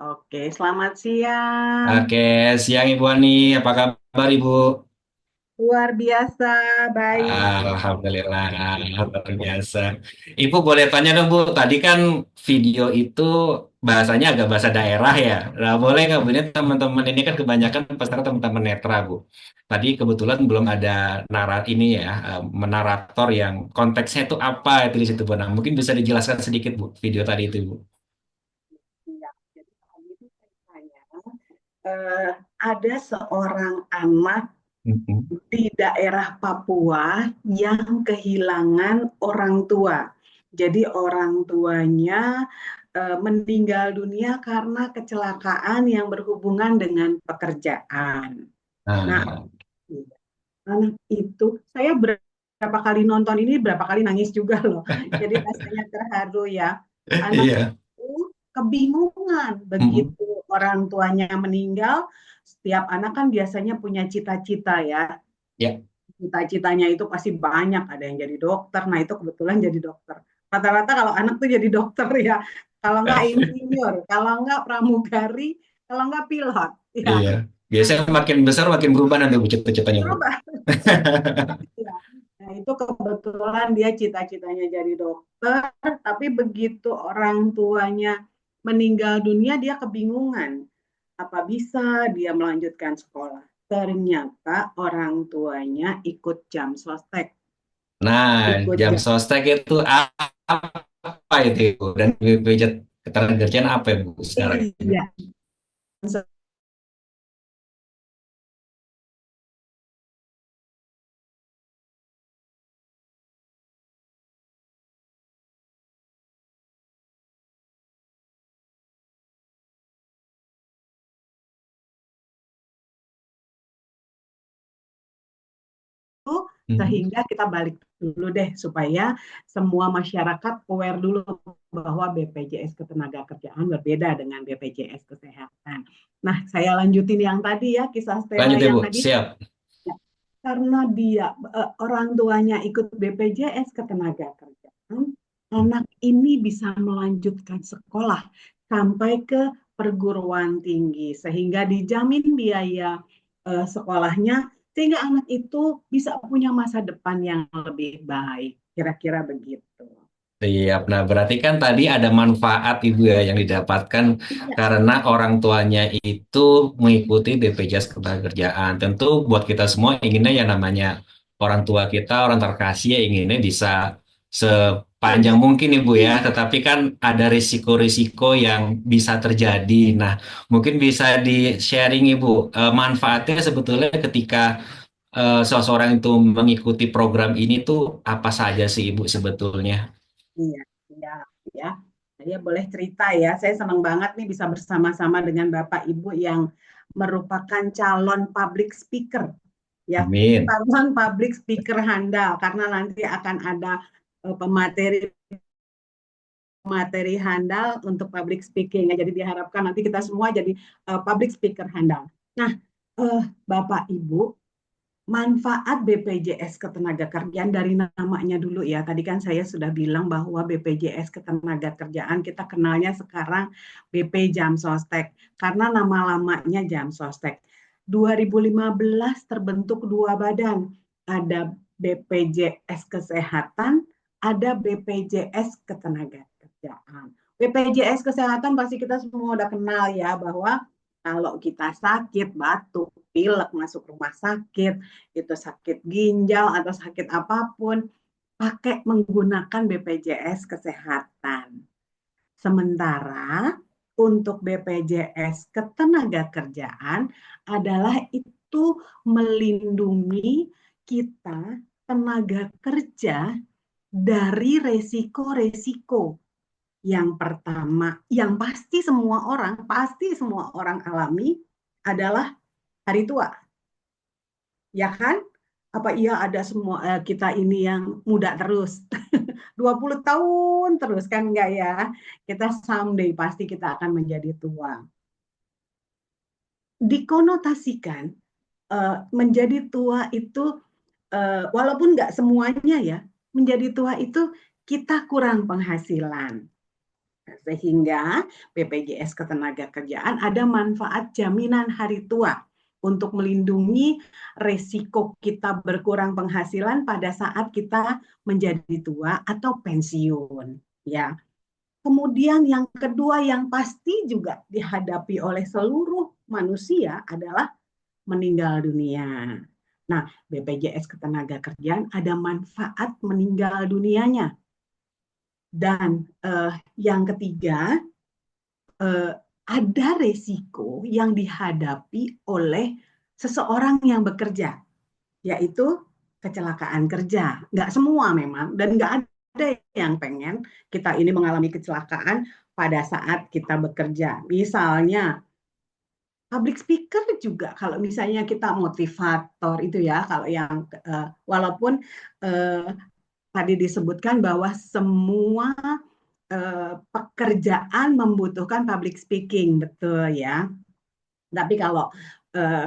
Oke, selamat siang. Oke, siang Ibu Ani, apa kabar Ibu? Luar biasa, baik. Alhamdulillah, luar biasa. Ibu boleh tanya dong Bu, tadi kan video itu bahasanya agak bahasa daerah ya. Nah, boleh nggak Bu? Ini teman-teman ini kan kebanyakan peserta teman-teman netra Bu. Tadi kebetulan belum ada ini ya, menarator yang konteksnya itu apa itu di situ Bu. Nah, mungkin bisa dijelaskan sedikit Bu, video tadi itu Bu. Ya, jadi tadi itu ceritanya, eh, ada seorang anak Mhm. di daerah Papua yang kehilangan orang tua. Jadi orang tuanya meninggal dunia karena kecelakaan yang berhubungan dengan pekerjaan. Nah, Nah, anak itu saya berapa kali nonton ini berapa kali nangis juga loh. Jadi rasanya terharu ya. Anak iya. itu kebingungan Mhm. begitu orang tuanya meninggal. Setiap anak kan biasanya punya cita-cita ya. Ya. Cita-citanya itu pasti banyak. Ada yang jadi dokter. Nah itu kebetulan jadi dokter. Rata-rata kalau anak tuh jadi dokter ya. Kalau nggak insinyur, kalau nggak pramugari, kalau nggak pilot. Ya. Iya. Nah, Biasanya makin besar makin berubah nanti Bu cita-citanya Bu. berubah. Ya. Nah, itu kebetulan dia cita-citanya jadi dokter, tapi begitu orang tuanya meninggal dunia, dia kebingungan. Apa bisa dia melanjutkan sekolah? Ternyata orang tuanya ikut jam sostek. Nah, Ikut jam jam. sostek itu apa itu Ibu? Dan BPJS ketenagakerjaan apa ya Bu sekarang ini? Iya. Mhm. Sehingga kita balik dulu deh supaya semua masyarakat aware dulu bahwa BPJS Ketenagakerjaan berbeda dengan BPJS Kesehatan. Nah, saya lanjutin yang tadi ya, kisah Stella Lanjut ya yang Bu, tadi. siap. Ya, karena dia orang tuanya ikut BPJS Ketenagakerjaan, anak ini bisa melanjutkan sekolah sampai ke perguruan tinggi sehingga dijamin biaya sekolahnya sehingga anak itu bisa punya masa depan yang lebih baik. Kira-kira begitu. Siap. Nah, berarti kan tadi ada manfaat Ibu ya yang didapatkan Iya, karena orang tuanya itu mengikuti BPJS Ketenagakerjaan. Tentu buat kita semua inginnya yang namanya orang tua kita, orang terkasih ya inginnya bisa sepanjang terus. mungkin Ibu ya. Iya, Tetapi kan ada risiko-risiko yang bisa terjadi. Nah, mungkin bisa di-sharing Ibu, manfaatnya sebetulnya ketika seseorang itu mengikuti program ini tuh apa saja sih Ibu sebetulnya? iya, iya, ya. Saya boleh cerita ya. Saya senang banget nih bisa bersama-sama dengan Bapak Ibu yang merupakan calon public speaker, ya. Amin. Calon public speaker handal karena nanti akan ada pemateri materi handal untuk public speaking. Ya, jadi diharapkan nanti kita semua jadi public speaker handal. Nah, Bapak Ibu, manfaat BPJS Ketenagakerjaan dari namanya dulu ya. Tadi kan saya sudah bilang bahwa BPJS Ketenagakerjaan kita kenalnya sekarang BP Jam Sostek karena nama lamanya Jam Sostek. 2015 terbentuk dua badan. Ada BPJS Kesehatan, ada BPJS Ketenagakerjaan. BPJS Kesehatan pasti kita semua udah kenal ya bahwa kalau kita sakit, batuk, pilek, masuk rumah sakit, itu sakit ginjal atau sakit apapun, pakai menggunakan BPJS Kesehatan. Sementara untuk BPJS Ketenagakerjaan adalah itu melindungi kita tenaga kerja dari resiko-resiko. Yang pertama, yang pasti semua orang alami adalah hari tua, ya kan? Apa iya ada semua kita ini yang muda terus 20 tahun terus kan enggak ya? Kita someday pasti kita akan menjadi tua. Dikonotasikan menjadi tua itu walaupun enggak semuanya ya, menjadi tua itu kita kurang penghasilan. Sehingga BPJS Ketenagakerjaan ada manfaat jaminan hari tua untuk melindungi resiko kita berkurang penghasilan pada saat kita menjadi tua atau pensiun, ya. Kemudian yang kedua yang pasti juga dihadapi oleh seluruh manusia adalah meninggal dunia. Nah, BPJS Ketenagakerjaan ada manfaat meninggal dunianya. Dan yang ketiga, ada resiko yang dihadapi oleh seseorang yang bekerja, yaitu kecelakaan kerja. Nggak semua memang, dan nggak ada yang pengen kita ini mengalami kecelakaan pada saat kita bekerja. Misalnya, public speaker juga, kalau misalnya kita motivator itu ya, kalau yang walaupun uh, tadi disebutkan bahwa semua pekerjaan membutuhkan public speaking, betul ya. Tapi kalau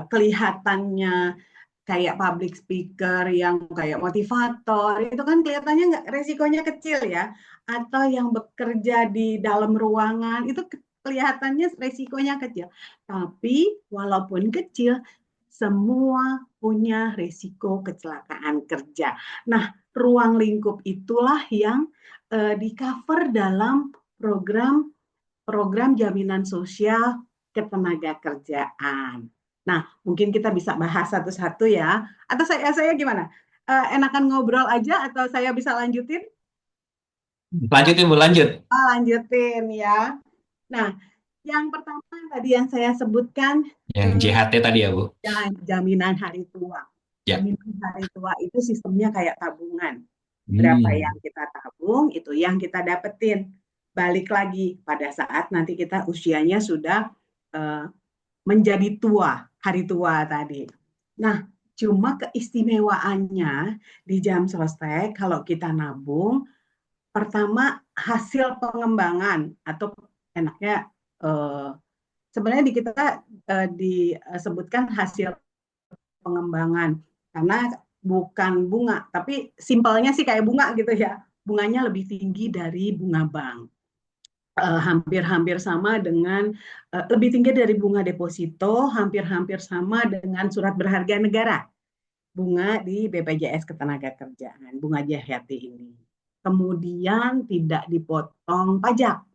kelihatannya kayak public speaker yang kayak motivator, itu kan kelihatannya nggak, resikonya kecil ya. Atau yang bekerja di dalam ruangan, itu kelihatannya resikonya kecil. Tapi walaupun kecil, semua punya risiko kecelakaan kerja. Nah, ruang lingkup itulah yang di-cover dalam program jaminan sosial ketenagakerjaan. Nah, mungkin kita bisa bahas satu-satu ya. Atau saya gimana? Enakan ngobrol aja atau saya bisa lanjutin? Lanjutin Bu, lanjut. Lanjutin ya. Nah, yang pertama tadi yang saya sebutkan Yang JHT tadi ya Bu. jaminan hari tua. Ya. Jaminan hari tua itu sistemnya kayak tabungan. Berapa yang Hmm. kita tabung, itu yang kita dapetin. Balik lagi pada saat nanti kita usianya sudah uh, menjadi tua, hari tua tadi. Nah, cuma keistimewaannya di jam sostek kalau kita nabung, pertama hasil pengembangan atau enaknya sebenarnya di kita disebutkan hasil pengembangan karena bukan bunga, tapi simpelnya sih kayak bunga gitu ya. Bunganya lebih tinggi dari bunga bank. Hampir-hampir sama dengan lebih tinggi dari bunga deposito, hampir-hampir sama dengan surat berharga negara, bunga di BPJS Ketenagakerjaan, bunga JHT ini. Kemudian tidak dipotong pajak.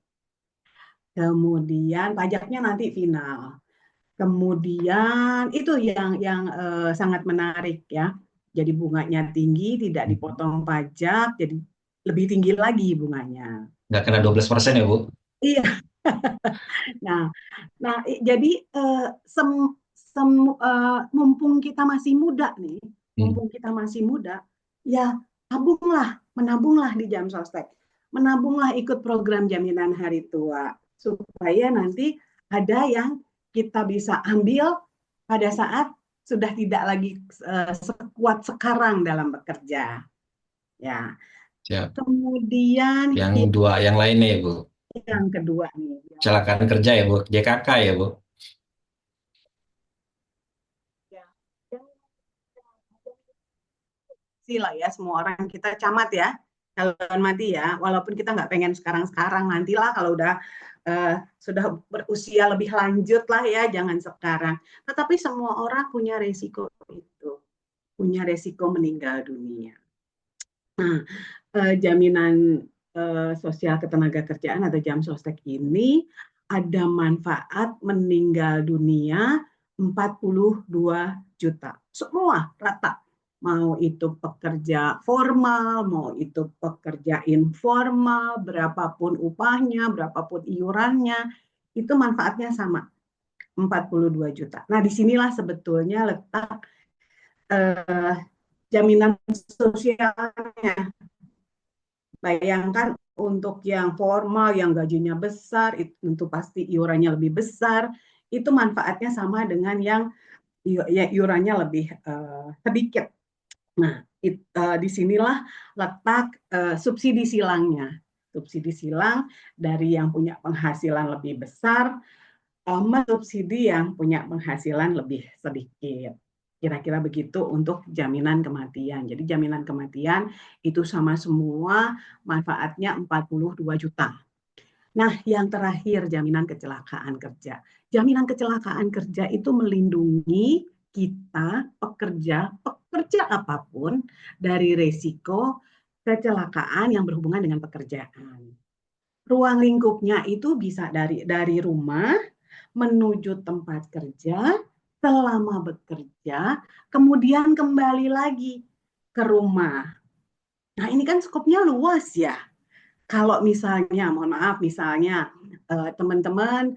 Kemudian pajaknya nanti final. Kemudian itu yang sangat menarik ya. Jadi bunganya tinggi, tidak dipotong pajak, jadi lebih tinggi lagi bunganya. Nggak kena 12% ya Bu? Iya. Nah, jadi mumpung kita masih muda nih, Hmm. mumpung kita masih muda, ya menabunglah di jam sostek, menabunglah ikut program jaminan hari tua supaya nanti ada yang kita bisa ambil pada saat sudah tidak lagi sekuat sekarang dalam bekerja. Ya, Siap. kemudian Yang dua yang lainnya ya Bu. yang kedua nih, Kecelakaan kerja ya Bu, JKK ya Bu. ya, sih lah ya, semua orang kita camat ya, calon mati ya, walaupun kita nggak pengen sekarang-sekarang, nantilah kalau udah sudah berusia lebih lanjut lah ya, jangan sekarang. Tetapi semua orang punya resiko itu, punya resiko meninggal dunia. Nah, jaminan sosial ketenagakerjaan atau jam sostek ini ada manfaat meninggal dunia 42 juta. Semua rata. Mau itu pekerja formal, mau itu pekerja informal, berapapun upahnya, berapapun iurannya, itu manfaatnya sama, 42 juta. Nah, disinilah sebetulnya letak jaminan sosialnya. Bayangkan untuk yang formal, yang gajinya besar, itu tentu pasti iurannya lebih besar, itu manfaatnya sama dengan yang ya, iurannya lebih sedikit. Nah, disinilah letak subsidi silangnya. Subsidi silang dari yang punya penghasilan lebih besar, mensubsidi yang punya penghasilan lebih sedikit. Kira-kira begitu untuk jaminan kematian. Jadi jaminan kematian itu sama semua, manfaatnya 42 juta. Nah, yang terakhir jaminan kecelakaan kerja. Jaminan kecelakaan kerja itu melindungi kita pekerja apapun dari resiko kecelakaan yang berhubungan dengan pekerjaan. Ruang lingkupnya itu bisa dari rumah menuju tempat kerja, selama bekerja, kemudian kembali lagi ke rumah. Nah, ini kan skopnya luas ya. Kalau misalnya, mohon maaf, misalnya teman-teman,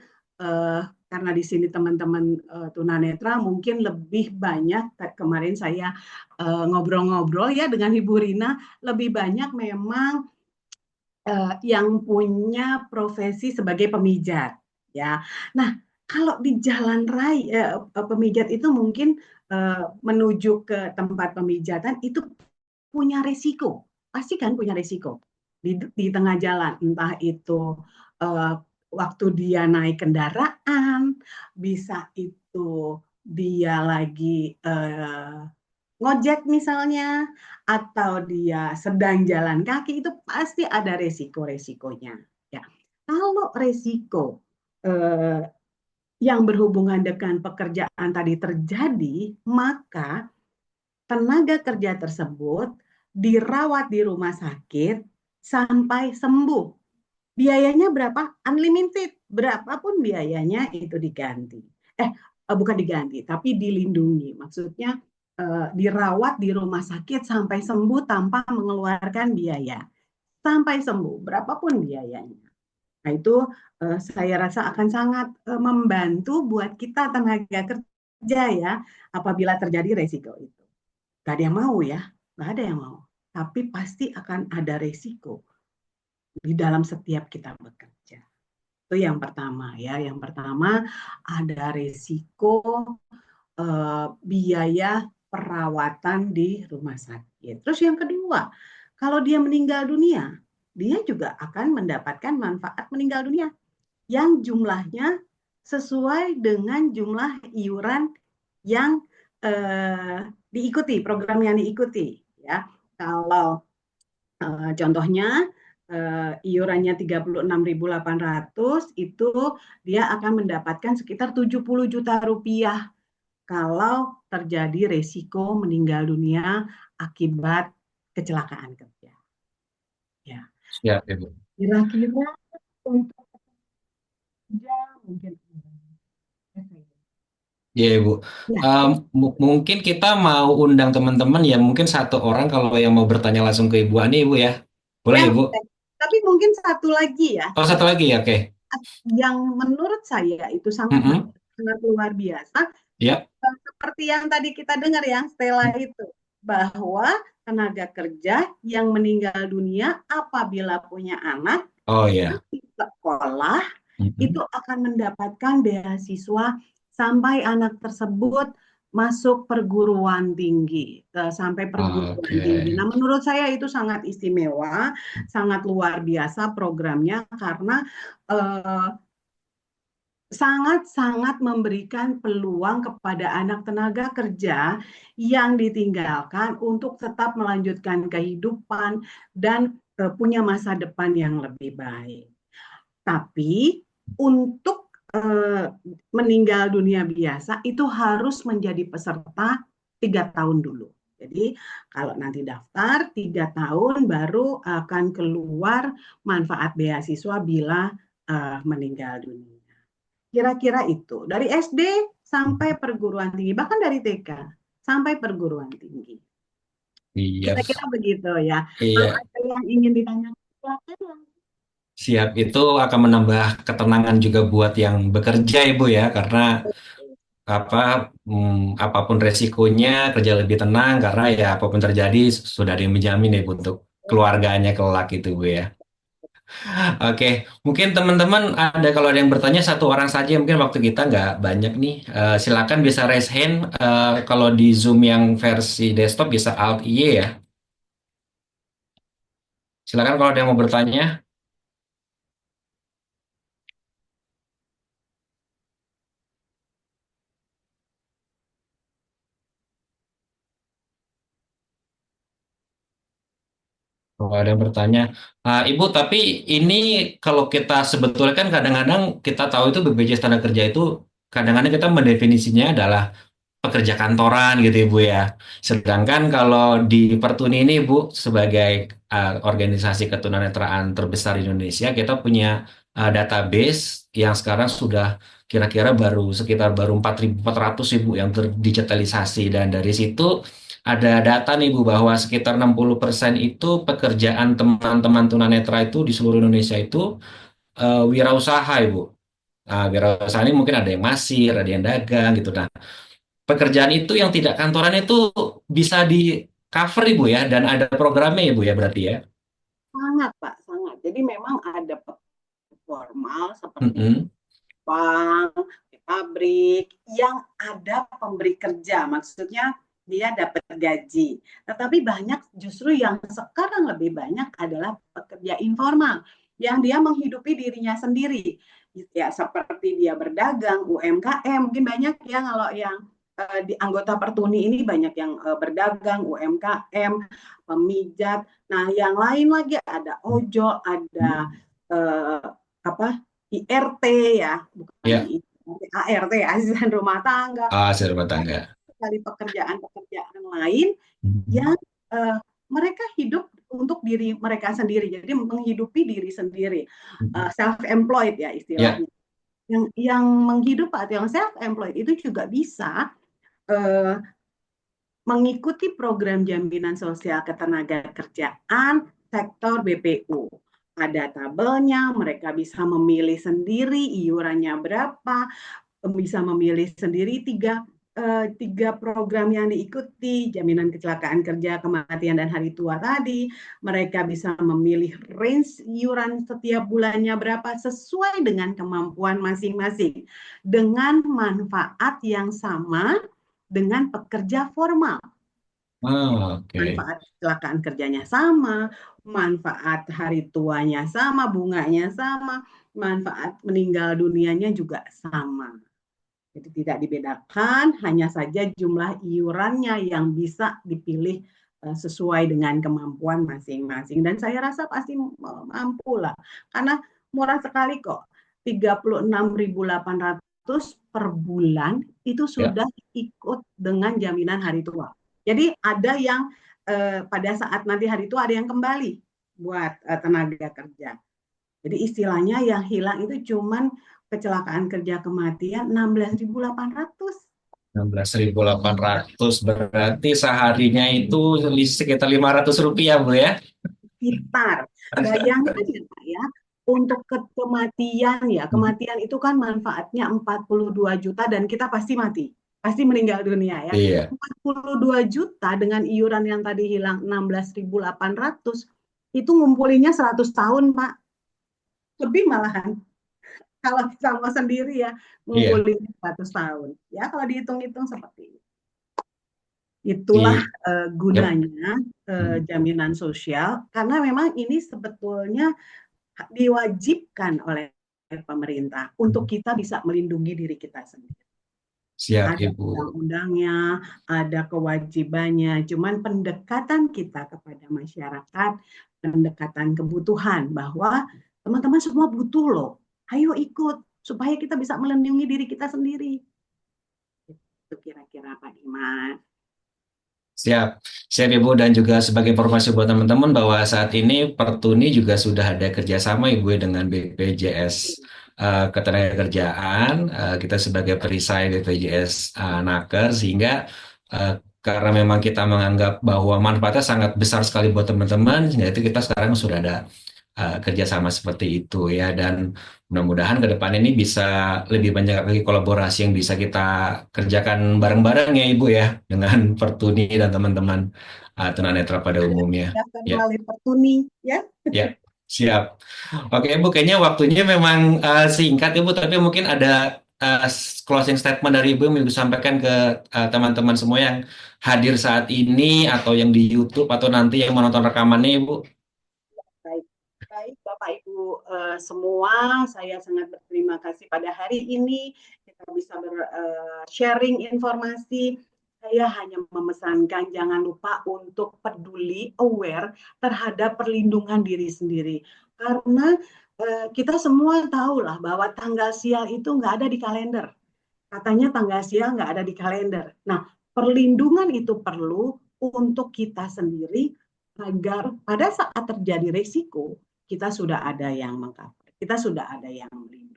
karena di sini teman-teman tunanetra mungkin lebih banyak, kemarin saya ngobrol-ngobrol ya dengan Ibu Rina, lebih banyak memang yang punya profesi sebagai pemijat, ya. Nah, kalau di jalan raya pemijat itu mungkin menuju ke tempat pemijatan itu punya resiko, pasti kan punya resiko di tengah jalan, entah itu uh, waktu dia naik kendaraan, bisa itu dia lagi ngojek misalnya, atau dia sedang jalan kaki, itu pasti ada resiko-resikonya. Ya. Kalau resiko eh, yang berhubungan dengan pekerjaan tadi terjadi, maka tenaga kerja tersebut dirawat di rumah sakit sampai sembuh. Biayanya berapa? Unlimited. Berapapun biayanya itu diganti. Bukan diganti, tapi dilindungi. Maksudnya dirawat di rumah sakit sampai sembuh tanpa mengeluarkan biaya. Sampai sembuh, berapapun biayanya. Nah, itu saya rasa akan sangat membantu buat kita tenaga kerja ya, apabila terjadi resiko itu. Gak ada yang mau ya, gak ada yang mau. Tapi pasti akan ada resiko di dalam setiap kita bekerja. Itu yang pertama ya. Yang pertama ada resiko biaya perawatan di rumah sakit. Terus yang kedua, kalau dia meninggal dunia, dia juga akan mendapatkan manfaat meninggal dunia yang jumlahnya sesuai dengan jumlah iuran yang diikuti, program yang diikuti. Ya, kalau contohnya iurannya 36.800 itu dia akan mendapatkan sekitar 70 juta rupiah kalau terjadi resiko meninggal dunia akibat kecelakaan kerja. Ya, Siap, Ibu. kira-kira untuk kerja mungkin Iya, Ibu. ya, Mungkin kita mau undang teman-teman ya, mungkin satu orang kalau yang mau bertanya langsung ke Ibu Ani, Ibu ya. Boleh, ya, Ibu? tapi mungkin satu lagi ya, Oh, satu lagi ya, oke. yang menurut saya itu sangat Mm-mm. sangat luar biasa. Ya. Seperti yang tadi kita dengar yang Stella itu, bahwa tenaga kerja yang meninggal dunia apabila punya anak Oh ya. di sekolah itu Mm-mm. akan mendapatkan beasiswa sampai anak tersebut masuk perguruan tinggi, sampai perguruan tinggi. Oke. Nah, menurut saya itu sangat istimewa, sangat luar biasa programnya karena eh, sangat-sangat memberikan peluang kepada anak tenaga kerja yang ditinggalkan untuk tetap melanjutkan kehidupan dan punya masa depan yang lebih baik. Tapi untuk meninggal dunia biasa itu harus menjadi peserta 3 tahun dulu. Jadi kalau nanti daftar 3 tahun baru akan keluar manfaat beasiswa bila meninggal dunia. Kira-kira itu dari SD sampai perguruan tinggi, bahkan dari TK sampai perguruan tinggi. Iya. Kira-kira begitu ya. Kalau Iya. ada yang ingin ditanya, silakan. Siap, itu akan menambah ketenangan juga buat yang bekerja, Ibu ya, karena apa apapun resikonya kerja lebih tenang karena ya apapun terjadi sudah ada yang menjamin ya Bu, untuk keluarganya kelak itu Bu ya. Oke, mungkin teman-teman ada kalau ada yang bertanya satu orang saja mungkin waktu kita nggak banyak nih. Silakan bisa raise hand. Kalau di Zoom yang versi desktop bisa Alt I ya. Silakan kalau ada yang mau bertanya. Kalau ada yang bertanya, Ibu, tapi ini kalau kita sebetulnya kan kadang-kadang kita tahu itu BPJS Tenaga Kerja itu kadang-kadang kita mendefinisinya adalah pekerja kantoran gitu Ibu ya. Sedangkan kalau di Pertuni ini Ibu sebagai organisasi ketunanetraan terbesar di Indonesia, kita punya database yang sekarang sudah kira-kira sekitar 4.400 Ibu yang terdigitalisasi, dan dari situ ada data nih Bu bahwa sekitar 60% itu pekerjaan teman-teman tunanetra itu di seluruh Indonesia itu wirausaha Ibu. Wirausaha ini mungkin ada yang masir, ada yang dagang gitu. Nah, pekerjaan itu yang tidak kantoran itu bisa di cover Ibu ya, dan ada programnya Ibu ya berarti ya. Sangat, Pak, sangat. Jadi memang ada formal seperti Mm-mm. bank, di pabrik, yang ada pemberi kerja, maksudnya dia dapat gaji. Tetapi banyak justru yang sekarang lebih banyak adalah pekerja informal, yang dia menghidupi dirinya sendiri. Ya, seperti dia berdagang, UMKM, mungkin banyak ya kalau yang di anggota Pertuni ini banyak yang berdagang, UMKM, pemijat. Nah, yang lain lagi ada ojol, ada apa IRT ya, bukan Ya, ART, asisten rumah tangga. hasil rumah tangga. Dari pekerjaan-pekerjaan lain Mhm. yang mereka hidup untuk diri mereka sendiri, jadi menghidupi diri sendiri, self employed ya Ya, istilahnya. Yang menghidup atau yang self employed itu juga bisa uh, mengikuti program jaminan sosial ketenagakerjaan sektor BPU. Ada tabelnya, mereka bisa memilih sendiri iurannya berapa, bisa memilih sendiri tiga program yang diikuti, jaminan kecelakaan kerja, kematian, dan hari tua tadi. Mereka bisa memilih range iuran setiap bulannya berapa sesuai dengan kemampuan masing-masing, dengan manfaat yang sama dengan pekerja formal. oke. Manfaat kecelakaan kerjanya sama, manfaat hari tuanya sama, bunganya sama, manfaat meninggal dunianya juga sama. Jadi tidak dibedakan, hanya saja jumlah iurannya yang bisa dipilih sesuai dengan kemampuan masing-masing. Dan saya rasa pasti mampu lah, karena murah sekali kok. 36.800 per bulan itu Ya. sudah ikut dengan jaminan hari tua. Jadi ada yang pada saat nanti hari tua ada yang kembali buat tenaga kerja. Jadi istilahnya yang hilang itu cuman kecelakaan kerja kematian 16.800. 16.800 berarti seharinya itu sekitar Rp500 Bu ya. Sekitar. Bayangkan ya Pak ya, untuk kematian ya, kematian itu kan manfaatnya 42 juta dan kita pasti mati. Pasti meninggal dunia ya. Iya. 42 juta dengan iuran yang tadi hilang 16.800 itu ngumpulinnya 100 tahun Pak. Lebih malahan. Kalau kita mau sendiri ya, Iya. ngumpulin 100 tahun. Ya, kalau dihitung-hitung seperti itu. Itulah Di, yep. gunanya jaminan sosial, karena memang ini sebetulnya diwajibkan oleh pemerintah untuk kita bisa melindungi diri kita sendiri. Siap Ada Ibu. undang-undangnya, ada kewajibannya, cuman pendekatan kita kepada masyarakat, pendekatan kebutuhan bahwa teman-teman semua butuh loh. Ayo ikut supaya kita bisa melindungi diri kita sendiri. Itu kira-kira Pak Dimas. Siap, siap Ibu, dan juga sebagai informasi buat teman-teman bahwa saat ini Pertuni juga sudah ada kerjasama Ibu ya dengan BPJS Ketenagakerjaan. Kita sebagai perisai BPJS Naker, sehingga karena memang kita menganggap bahwa manfaatnya sangat besar sekali buat teman-teman, sehingga itu kita sekarang sudah ada kerjasama seperti itu ya, dan mudah-mudahan ke depan ini bisa lebih banyak lagi kolaborasi yang bisa kita kerjakan bareng-bareng ya Ibu ya, dengan Pertuni dan teman-teman tunanetra pada umumnya. Daftar Ya, melalui Pertuni ya. ya, siap. Oke Ibu, kayaknya waktunya memang singkat Ibu, tapi mungkin ada closing statement dari Ibu yang Ibu sampaikan ke teman-teman semua yang hadir saat ini atau yang di YouTube atau nanti yang menonton rekamannya Ibu. Baik, baik Bapak Ibu semua, saya sangat berterima kasih pada hari ini kita bisa sharing informasi. Saya hanya memesankan jangan lupa untuk peduli, aware terhadap perlindungan diri sendiri. Karena kita semua tahu lah bahwa tanggal sial itu nggak ada di kalender. Katanya tanggal sial nggak ada di kalender. Nah, perlindungan itu perlu untuk kita sendiri agar pada saat terjadi resiko, kita sudah ada yang mengcover, kita sudah ada yang melindungi.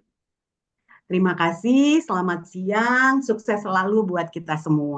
Terima kasih, selamat siang, sukses selalu buat kita semua.